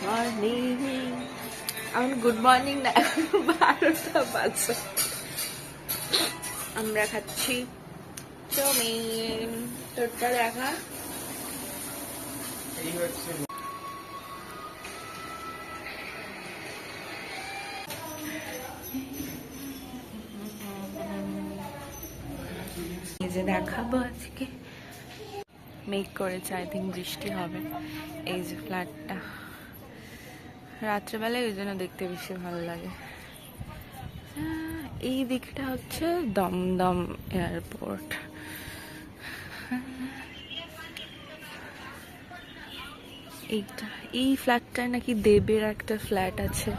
Morning. এখন good morning না, 12টা বাজে। আমরা খাচ্ছি চাউমিন। তোরটা দেখা। এই যে দেখাবো আজকে মেঘ করেছে, আই থিঙ্ক বৃষ্টি হবে। এই যে ফ্ল্যাটটা রাত্রেবেলায় ওই জন্য দেখতে বেশি ভালো লাগে। এই দিকটা হচ্ছে দমদম এয়ারপোর্ট। এইটা এই ফ্ল্যাটটায় নাকি দেবের একটা ফ্ল্যাট আছে।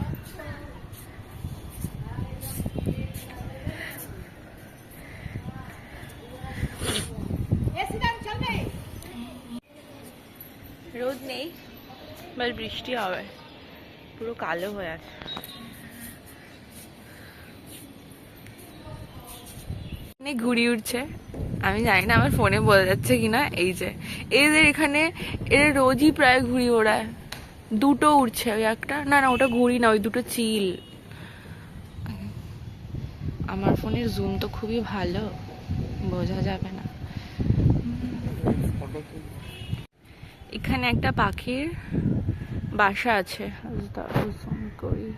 রোদ নেই, বাট বৃষ্টি হবে, পুরো কালো হয়ে আছে। ঘুড়ি উঠছে, আমি জানি না আমার ফোনে বোঝা যাচ্ছে কিনা। এই যে এদের এখানে এরা রোজই প্রায় ঘুড়ি ওড়ায়। দুটো উঠছে, ওই একটা না না ওটা ঘুড়ি না, ওই দুটো চিল। আমার ফোনের জুম তো খুবই ভালো, বোঝা যাবে না। এখানে একটা পাখির বাসা আছে, করি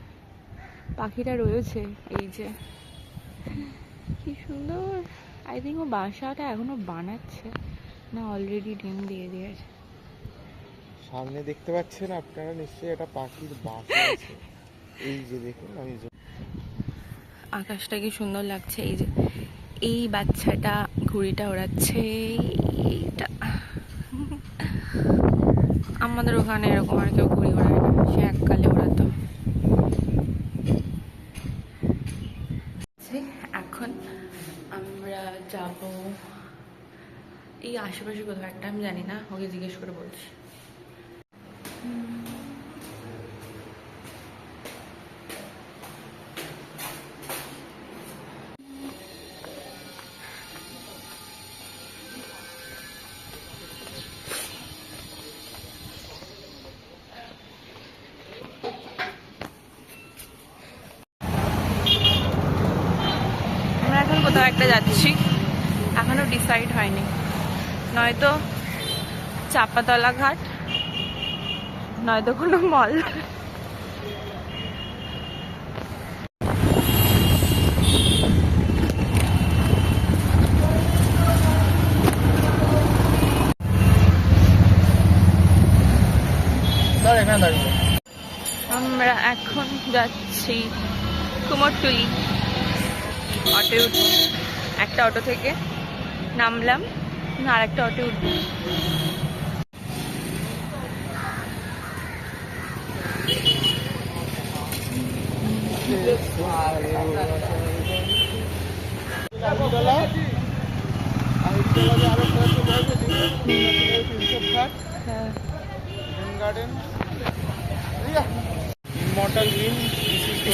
পাখিটা রয়েছে। এই যে কি সুন্দর। আই থিঙ্ক ও বাসাটা এখনো বানাচ্ছে না, অলরেডি ডিম দিয়ে দিয়েছে। সামনে দেখতে পাচ্ছেন আপনারা নিশ্চয়ই একটা পাখির বাসা আছে। এই যে দেখুন, আমি আকাশটা কি সুন্দর লাগছে। এই যে এই বাচ্চাটা ঘুড়িটা ওড়াচ্ছে। এইটা আমাদের ওখানে এরকম আর কেউ ঘুড়ি ওড়ায় না, সে এককালে ওড়াতো। এখন আমরা যাব এই আশেপাশে কোথাও একটা, আমি জানি না, ওকে জিজ্ঞেস করে বলছি। আমরা এখন কোথাও একটা যাচ্ছি, এখনো ডিসাইড হয়নি। নয়তো চাপাতলা ঘাট, নয়তো কোনো মল। আমরা এখন যাচ্ছি কুমোরটুলি। অটো উঠবো, একটা অটো থেকে নামলাম, আর একটা অটো উঠবো।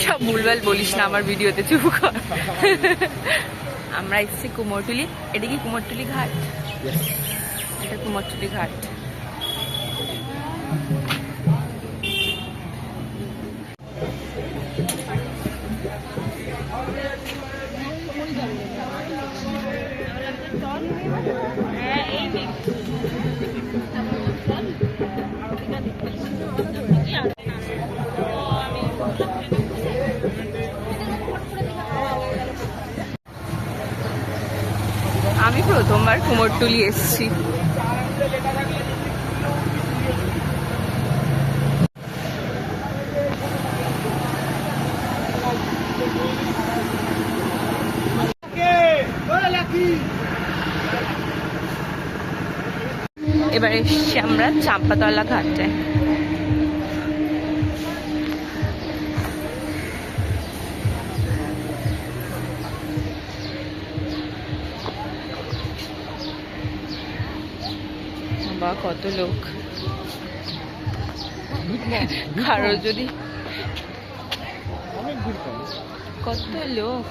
সব ভুলভাল বলিস না আমার ভিডিওতে, চুপ কর। আমরা এসেছি কুমোরটুলি। এটা কি কুমোরটুলি ঘাট? এটা কুমোরটুলি ঘাট। আমি প্রথমবার কুমোরটুলি এসেছি। এবার এসছি আমরা চাম্পাতলা ঘাটে। বা কত লোক, কারো যদি কত লোক।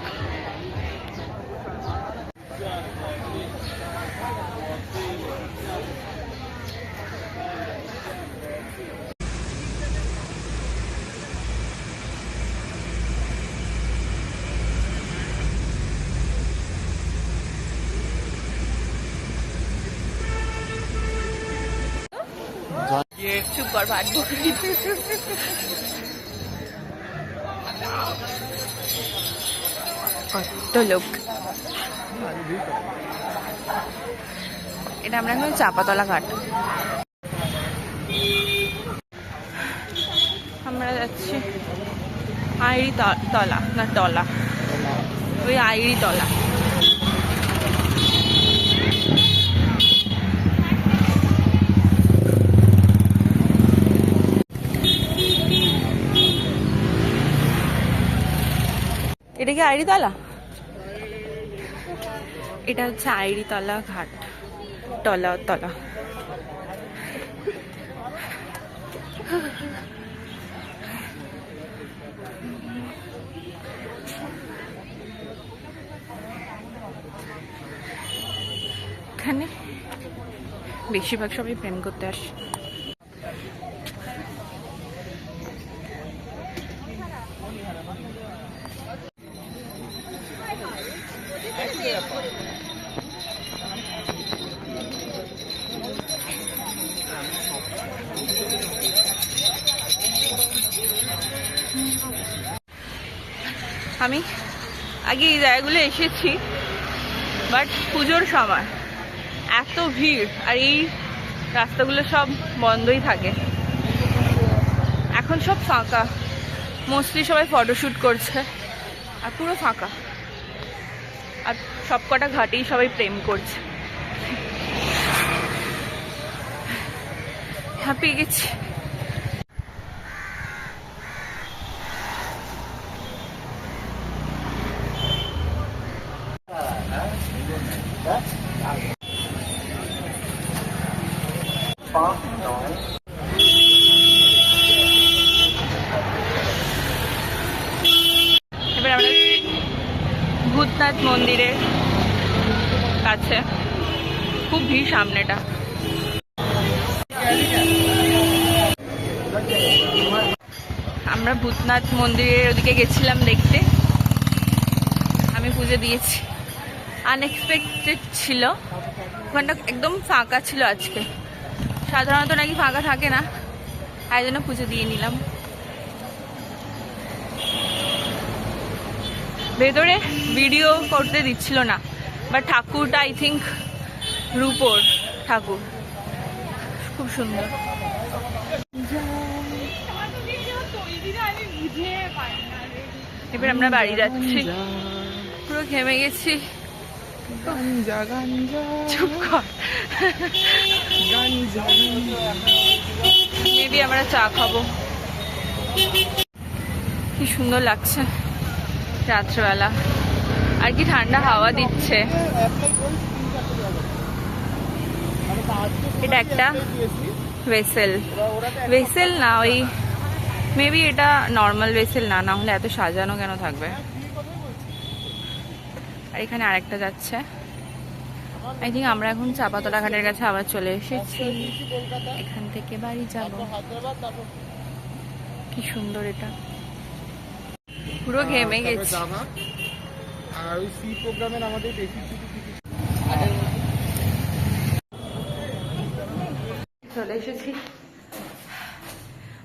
চুপ কর ভাট বকরি। কত লোক। এটা আমরা এখন চাপাতলা ঘাট। আমরা যাচ্ছি আইড়ি তলা, না তলা, ওই আইড়ি তলা। এটা কি আইড়ি তলা? এটা হচ্ছে আইড়ি তলা ঘাট, তলা তলা। এখানে বেশিরভাগ সবাই প্রেম করতে আসে। আমি আগে এই জায়গাগুলো এসেছি, বাট পুজোর সময় এত ভিড়, আর এই রাস্তাগুলো সব বন্ধই থাকে। এখন সব ফাঁকা, মোস্টলি সবাই ফটোশ্যুট করছে, আর পুরো ফাঁকা। আর সব কটা ঘাটেই সবাই প্রেম করছে। হাঁপিয়ে গেছি। এবার আমরা ভূতনাথ মন্দিরের কাছে, খুব ভিড় সামনেটা। আমরা ভূতনাথ মন্দিরের ওদিকে গেছিলাম দেখতে, আমি পুজো দিয়েছি। আনএক্সপেক্টেড ছিল, ওখানটা একদম ফাঁকা ছিল আজকে, সাধারণত নাকি ফাঁকা থাকে না, তাই জন্য পুজো দিয়ে নিলাম। ভেতরে ভিডিও করতে দিচ্ছিল না, বাট ঠাকুরটা আই থিঙ্ক রূপোর ঠাকুর, খুব সুন্দর। এবার আমরা বাড়ি যাচ্ছি, পুরো ঘেমে গেছি। চুপ কর। মেবি আমরা চা খাবো। কি সুন্দর লাগছে রাত্রেবেলা, আর কি ঠান্ডা হাওয়া দিচ্ছে। এটা একটা ভেসেল, ভেসেল না, ওই মেবি এটা নর্মাল ভেসেল না, না হলে এত সাজানো কেন থাকবে। আর এখানে আরেকটা যাচ্ছে। আই থিঙ্ক আমরা এখন চাপাতলা ঘাটের কাছে আবার চলে এসেছি, এখান থেকে বাড়ি যাব। কি সুন্দর এটা, পুরো ঘেমে গেছে। চলে এসেছি।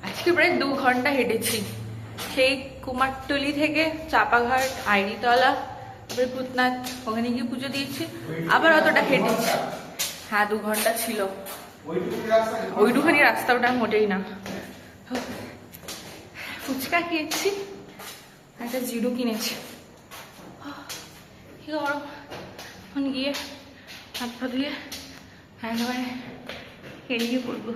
আজকে প্রায় 2 ঘন্টা হেঁটেছি, সেই কুমারটুলি থেকে চাপাঘাট, আইড়িতলা, তারপরে ভূতনাথ, ওখানে গিয়ে পুজো দিয়েছি, আবার অতটা হেঁটেছি। হ্যাঁ 2 ঘন্টা ছিল, ওইটুখানি রাস্তা, ওটা মোটেই না। ফুচকা খেয়েছি, একটা জিরো কিনেছি। কি গরম, এখন গিয়ে হাত পা ধুয়ে একেবারে বেরিয়ে পড়বো।